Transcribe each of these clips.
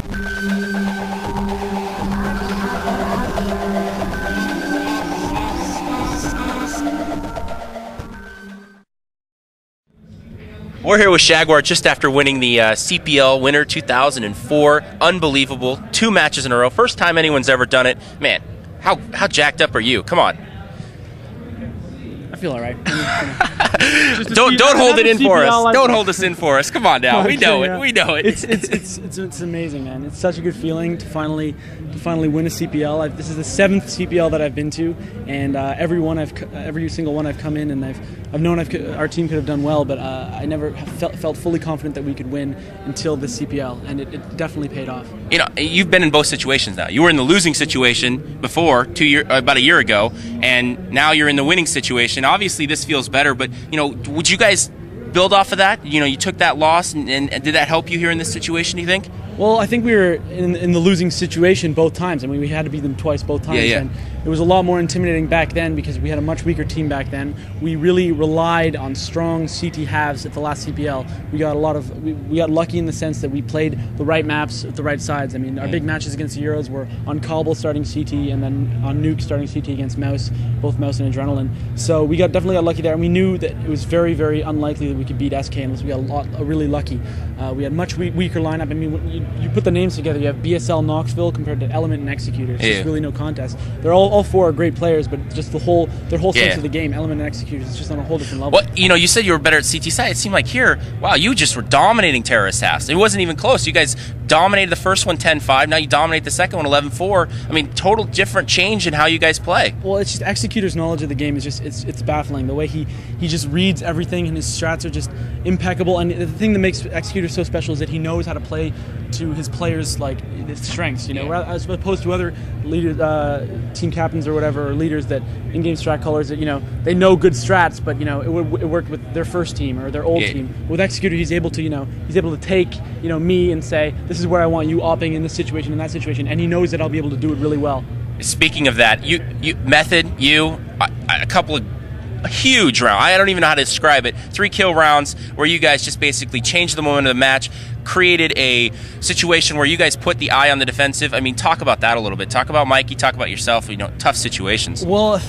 We're here with Shaguar just after winning the CPL Winter 2004. Unbelievable. 2 matches in a row. First time anyone's ever done it. Man, how jacked up are you? Come on. I feel all right. Don't hold it in for us. Don't hold us in for us. Come on now. We know it. We know it. It's amazing, man. It's such a good feeling to finally win a CPL. This is the 7th CPL that I've been to, and every single one I've come in, and I've known our team could have done well, but I never felt fully confident that we could win until this CPL, and it definitely paid off. You know, you've been in both situations now. You were in the losing situation before, about a year ago, and now you're in the winning situation. Obviously, this feels better, but you know, would you guys build off of that? You know, you took that loss, and did that help you here in this situation, do you think? Well, I think we were in the losing situation both times. I mean, we had to beat them twice both times. Yeah. And it was a lot more intimidating back then because we had a much weaker team back then. We really relied on strong CT halves at the last CPL. We got lucky in the sense that we played the right maps at the right sides. I mean, our big matches against the Euros were on Cobble starting CT and then on Nuke starting CT against Mouse, both Mouse and Adrenaline. So we definitely got lucky there, and we knew that it was very, very unlikely that we could beat SK unless we got really lucky. We had much weaker lineup. I mean, you put the names together, you have BSL Knoxville compared to Element and Executor. It's just really no contest. They're all 4 are great players, but just their whole sense of the game, Element and Executors, is just on a whole different level. Well, you know, you said you were better at CT side. It seemed like here, wow, you just were dominating terrorist halves. It wasn't even close. You guys dominated the first one 10-5. Now you dominate the second one 11-4. I mean, total different change in how you guys play. Well, it's just Executor's knowledge of the game is just it's baffling. The way he just reads everything, and his strats are just impeccable. And the thing that makes Executor so special is that he knows how to play to his players' strengths. You know, as opposed to other leaders, team captains or whatever, or leaders that in-game strat callers that they know good strats, but it worked with their first team or their old team. With Executor, he's able to take me and say, this is where I want you opping in this situation, in that situation, and he knows that I'll be able to do it really well. Speaking of that, a couple of huge rounds. I don't even know how to describe it. 3 kill rounds where you guys just basically changed the moment of the match, created a situation where you guys put the eye on the defensive. I mean, talk about that a little bit. Talk about Mikey. Talk about yourself. Tough situations. Well,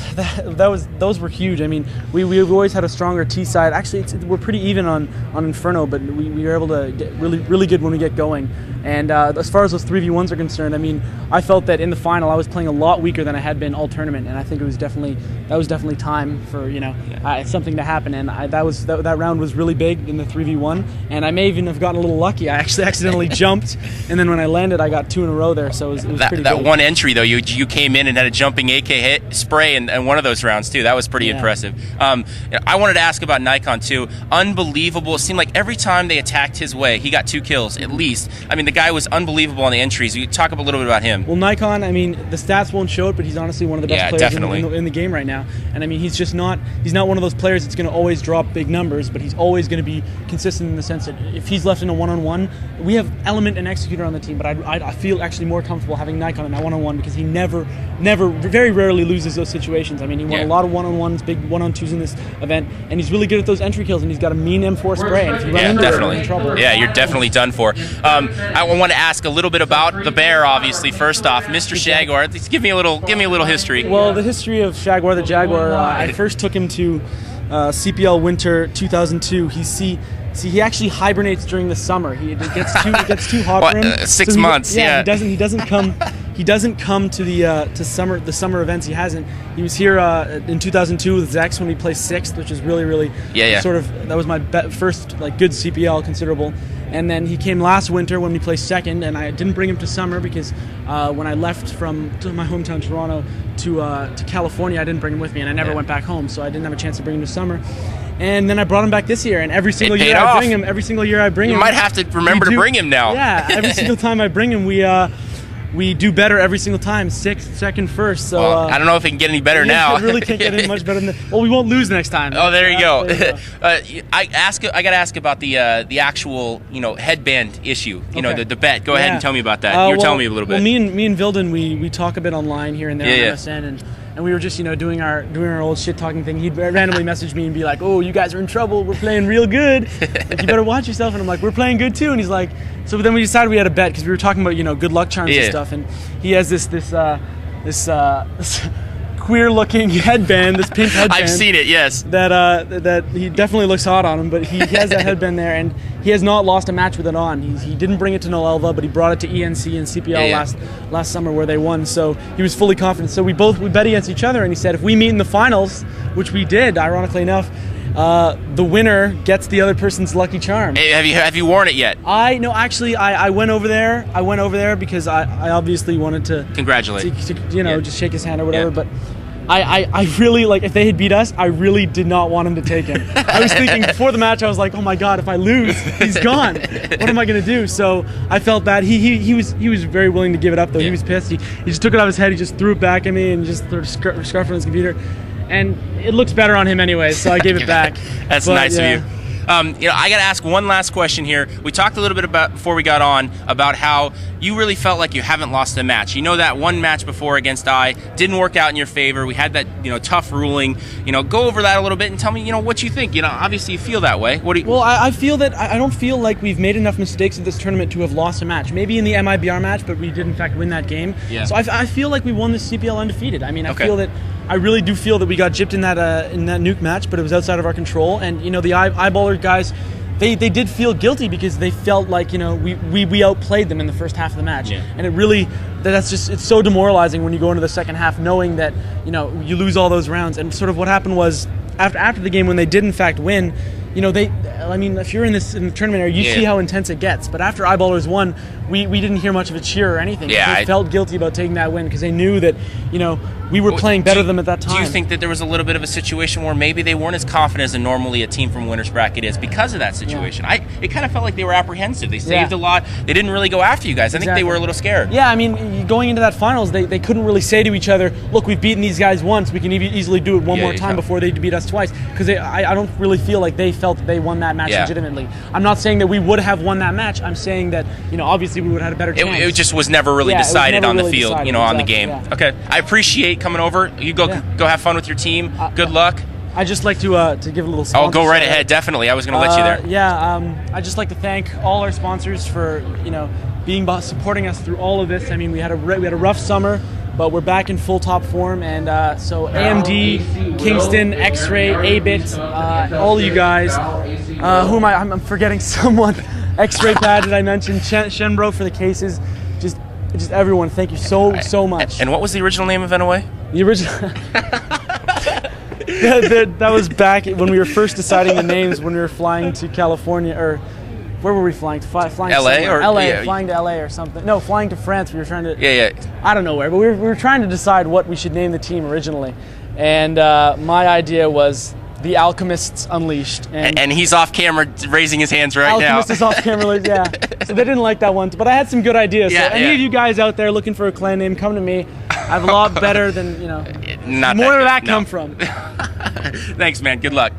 those were huge. I mean, we've always had a stronger T side. Actually, we're pretty even on Inferno, but we were able to get really good when we get going. And as far as those 3v1s are concerned, I mean, I felt that in the final I was playing a lot weaker than I had been all tournament, and I think that was definitely time for something to happen. And that round was really big in the 3v1, and I may even have gotten a little lucky. I actually accidentally jumped, and then when I landed, I got 2 in a row there. So it was pretty good. That one entry though, you came in and had a jumping AK hit spray in one of those rounds too. That was pretty impressive. I wanted to ask about Nikon too. Unbelievable. It seemed like every time they attacked his way, he got 2 kills at least. I mean, the guy was unbelievable on the entries. You talk a little bit about him. Well, Nikon, I mean, the stats won't show it, but he's honestly one of the best players in the game right now. And I mean, he's not one of those players that's going to always drop big numbers, but he's always going to be consistent in the sense that if he's left in a one-on-one, we have Element and Executor on the team, but I feel actually more comfortable having Nikon in that one-on-one because he never, very rarely loses those situations. I mean, he won a lot of one-on-ones, big one-on-twos in this event, and he's really good at those entry kills, and he's got a mean M4 spray. And if you run into it, you're in trouble. Yeah, you're definitely done for. I want to ask a little bit about the bear. Obviously, first off, Mr. Shaguar. Give me a little history. Well, the history of Shaguar the Jaguar. I first took him to CPL Winter 2002. He actually hibernates during the summer. It gets too hot for him. 6 months. Yeah. He doesn't come. He doesn't come to the summer events. He hasn't. He was here in 2002 with Zex when we placed 6th, which is really sort of, that was my first good CPL considerable. And then he came last winter when we placed 2nd, and I didn't bring him to summer because when I left from my hometown Toronto to California, I didn't bring him with me, and I never went back home, so I didn't have a chance to bring him to summer. And then I brought him back this year, and every single year I bring him. You might have to remember to bring him now. Yeah, every single time I bring him, we do better every single time. 6th, 2nd, 1st. So I don't know if it can get any better now. It really can't get any much better than that. Well, we won't lose next time. Oh, there you go. I got to ask about the actual headband issue. The bet. Go ahead and tell me about that. You were telling me a little bit. Well, me and Vilden, we talk a bit online here and there on MSN, and we were just doing our old shit talking thing. He'd randomly message me and be like, "Oh, you guys are in trouble. We're playing real good. Like, you better watch yourself." And I'm like, "We're playing good too." And he's like, so then we decided we had a bet because we were talking about good luck charms and stuff. And he has this queer-looking headband, this pink headband. I've seen it, yes. That he definitely looks hot on him, but he has that headband there, and he has not lost a match with it on. He didn't bring it to Nolelva, but he brought it to ENC and CPL last summer where they won. So he was fully confident. So we bet against each other, and he said if we meet in the finals, which we did, ironically enough, the winner gets the other person's lucky charm. Hey, have you worn it yet? I went over there. I went over there because I obviously wanted to congratulate, just shake his hand or whatever. But I really, like, if they had beat us, I really did not want him to take him. I was thinking before the match, I was like, oh my god, if I lose, he's gone. What am I gonna do? So I felt bad. He was very willing to give it up though. He was pissed. He just took it off his head. He just threw it back at me and just threw a scarf on his computer. And it looks better on him anyway, so I gave it back. That's nice of you. I got to ask one last question here. We talked a little bit about before we got on about how you really felt like you haven't lost a match. That one match before against didn't work out in your favor. We had that tough ruling. Go over that a little bit and tell me what you think. Obviously you feel that way. Well, I feel that I don't feel like we've made enough mistakes at this tournament to have lost a match. Maybe in the MIBR match, but we did in fact win that game. Yeah. So I feel like we won the CPL undefeated. I mean, I really do feel that we got gypped in that nuke match, but it was outside of our control. And the eyeballer guys, they did feel guilty because they felt like we outplayed them in the first half of the match. Yeah. And it really it's so demoralizing when you go into the second half knowing that you lose all those rounds. And sort of what happened was after the game when they did in fact win, if you're in the tournament area, you see how intense it gets. But after Eyeballers won, we didn't hear much of a cheer or anything. Yeah, they felt guilty about taking that win because they knew that we were playing better than them at that time. Do you think that there was a little bit of a situation where maybe they weren't as confident as normally a team from winner's bracket is because of that situation? Yeah. It kind of felt like they were apprehensive. They saved a lot. They didn't really go after you guys. I think they were a little scared. Yeah, I mean, going into that finals, they couldn't really say to each other, look, we've beaten these guys once. We can easily do it one more time before they beat us twice. Because I don't really feel like they felt that they won that match legitimately. I'm not saying that we would have won that match. I'm saying that, obviously we would have had a better chance. It just was never really decided on the field, on the game. Yeah. Okay. I appreciate coming over. You go have fun with your team. Good luck. I'd just like to give a little sponsor. Oh, go right ahead. Definitely. I was going to let you there. I'd just like to thank all our sponsors for, supporting us through all of this. I mean, we had a rough summer, but we're back in full top form, and so AMD, Kingston, X-Ray, A-Bit, all you guys. Who am I? I'm forgetting someone. X-Ray Pad, did I mention? Shenbro for the cases. Just everyone, thank you so much. And what was the original name of NOA? The original... that was back when we were first deciding the names when we were flying to California, or where were we flying to? Flying LA somewhere. or LA, flying to LA or something. No, flying to France. We were trying to I don't know where, but we were trying to decide what we should name the team originally. And my idea was The Alchemists Unleashed. And he's off camera raising his hands right now. Alchemist is off camera, yeah. So they didn't like that one, but I had some good ideas. So any of you guys out there looking for a clan name, come to me. I have a lot better than, Not more where that come from. Thanks, man. Good luck.